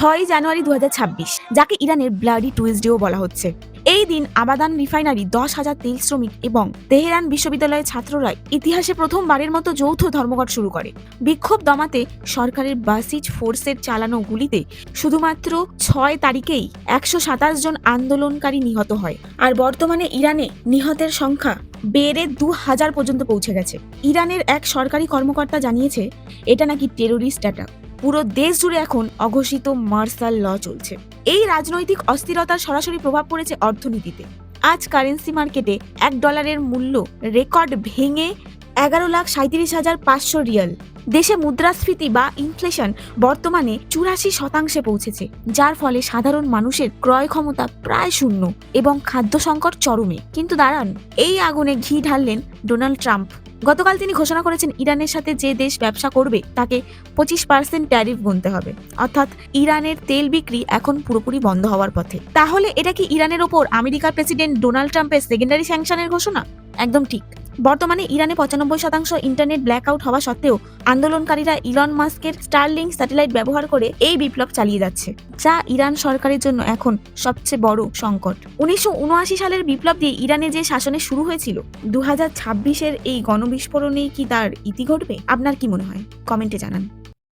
6 জানুয়ারি 2026, যাকে ইরানের ব্লাডি টুইসডেও বলা হচ্ছে। এই দিন আবাদান রিফাইনারি 10,000 তেল শ্রমিক এবং তেহরান বিশ্ববিদ্যালয়ের ছাত্ররা ইতিহাসে প্রথমবারের মতো যৌথ ধর্মঘট শুরু করে। বিক্ষোভ দমাতে সরকারের বাসিজ ফোর্সের চালানো গুলিতে শুধুমাত্র 6 তারিখেই 127 জন আন্দোলনকারী নিহত হয়। আর বর্তমানে ইরানে নিহতের সংখ্যা বেড়ে 2000 পর্যন্ত পৌঁছে গেছে। ইরানের এক সরকারি কর্মকর্তা জানিয়েছে এটা নাকি টেরোরিস্ট অ্যাটাক। পুরো দেশ জুড়ে এখন অঘোষিত মার্শাল ল চলছে। এই রাজনৈতিক অস্থিরতার সরাসরি প্রভাব পড়েছে অর্থনীতিতে। আজ কারেন্সি মার্কেটে $1 মূল্য রেকর্ড ভেঙে 11,37,500 রিয়াল। দেশে মুদ্রাস্ফীতি বা ইনফ্লেশন বর্তমানে 84% পৌঁছেছে, যার ফলে সাধারণ মানুষের ক্রয় ক্ষমতা প্রায় শূন্য এবং খাদ্য সংকট চরমে। কিন্তু দাঁড়ান, এই আগুনে ঘি ঢাললেন ডোনাল্ড ট্রাম্প। গতকাল তিনি ঘোষণা করেছেন ইরানের সাথে যে দেশ ব্যবসা করবে তাকে 25% ট্যারিফ গুনতে হবে, অর্থাৎ ইরানের তেল বিক্রি এখন পুরোপুরি বন্ধ হওয়ার পথে। তাহলে এটা কি ইরানের ওপর আমেরিকার প্রেসিডেন্ট ডোনাল্ড ট্রাম্পের সেকেন্ডারি স্যাংশনের ঘোষণা? একদম ঠিক। বর্তমানে ইরানে 95% ইন্টারনেট ব্ল্যাকআউট হওয়া সত্ত্বেও আন্দোলনকারীরা ইলন মাস্কের স্টারলিংক স্যাটেলাইট ব্যবহার করে এই বিপ্লব চালিয়ে যাচ্ছে, যা ইরান সরকারের জন্য এখন সবচেয়ে বড় সংকট। 1979 সালের বিপ্লব দিয়ে ইরানে যে শাসনে শুরু হয়েছিল, 2026-এর এই গণবিস্ফোরণেই কি তার ইতি ঘটবে? আপনার কি মনে হয়? কমেন্টে জানান।